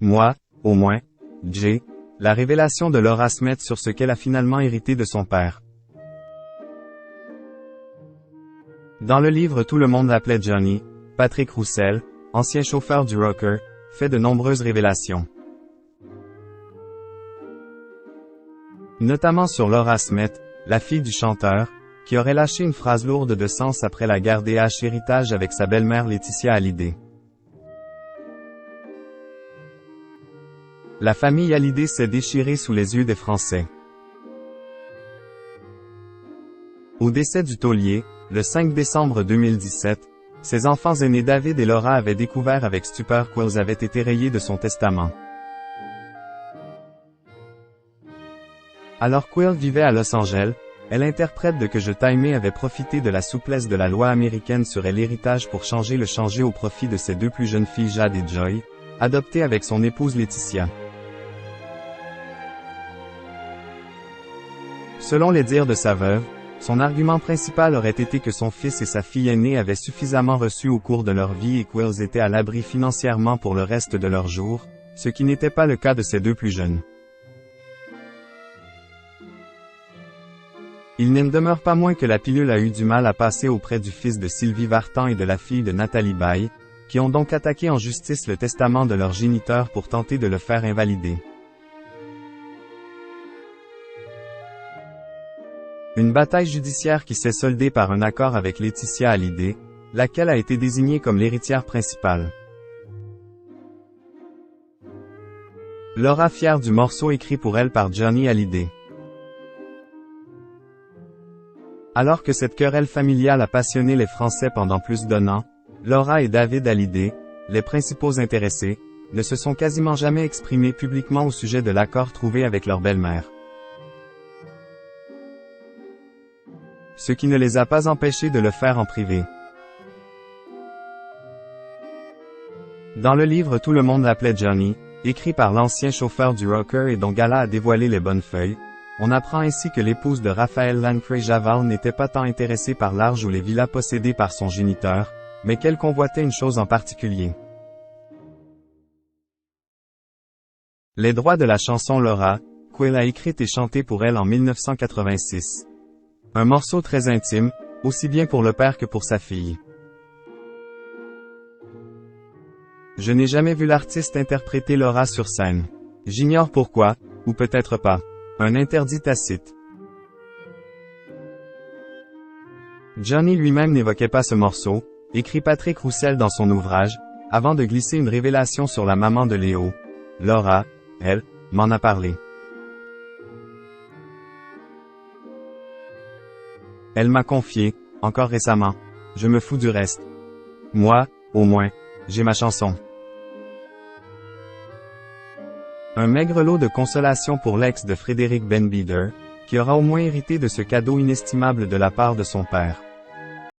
Moi, au moins, J. La révélation de Laura Smith sur ce qu'elle a finalement hérité de son père. Dans le livre Tout le monde l'appelait Johnny, Patrick Roussel, ancien chauffeur du rocker, fait de nombreuses révélations. Notamment sur Laura Smith, la fille du chanteur, qui aurait lâché une phrase lourde de sens après la guerre des héritage avec sa belle-mère Laetitia Hallyday. La famille Hallyday s'est déchirée sous les yeux des Français. Au décès du taulier, le 5 décembre 2017, ses enfants aînés David et Laura avaient découvert avec stupeur qu'Wills avait été rayé de son testament. Alors qu'Will vivait à Los Angeles, elle interprète de que Je t'aimais avait profité de la souplesse de la loi américaine sur l'héritage pour le changer au profit de ses deux plus jeunes filles Jade et Joy, adoptées avec son épouse Laetitia. Selon les dires de sa veuve, son argument principal aurait été que son fils et sa fille aînée avaient suffisamment reçu au cours de leur vie et qu'Wills était à l'abri financièrement pour le reste de leurs jours, ce qui n'était pas le cas de ses deux plus jeunes. Il n'en demeure pas moins que la pilule a eu du mal à passer auprès du fils de Sylvie Vartan et de la fille de Nathalie Baye, qui ont donc attaqué en justice le testament de leur géniteur pour tenter de le faire invalider. Une bataille judiciaire qui s'est soldée par un accord avec Laetitia Hallyday, laquelle a été désignée comme l'héritière principale. Laura fière du morceau écrit pour elle par Johnny Hallyday. Alors que cette querelle familiale a passionné les Français pendant plus d'un an, Laura et David Hallyday, les principaux intéressés, ne se sont quasiment jamais exprimés publiquement au sujet de l'accord trouvé avec leur belle-mère. Ce qui ne les a pas empêchés de le faire en privé. Dans le livre Tout le monde l'appelait Johnny, écrit par l'ancien chauffeur du rocker et dont Gala a dévoilé les bonnes feuilles, on apprend ainsi que l'épouse de Raphaël Lancray Javal n'était pas tant intéressée par l'argent ou les villas possédées par son géniteur, mais qu'elle convoitait une chose en particulier. Les droits de la chanson Laura, qu'Will a écrite et chantée pour elle en 1986. Un morceau très intime, aussi bien pour le père que pour sa fille. Je n'ai jamais vu l'artiste interpréter Laura sur scène. J'ignore pourquoi, ou peut-être pas. Un interdit tacite. Johnny lui-même n'évoquait pas ce morceau, écrit Patrick Roussel dans son ouvrage, avant de glisser une révélation sur la maman de Léo. Laura, elle, m'en a parlé. Elle m'a confié, encore récemment, je me fous du reste. Moi, au moins, j'ai ma chanson. Un maigre lot de consolation pour l'ex de Frédéric Ben Bieder, qui aura au moins hérité de ce cadeau inestimable de la part de son père.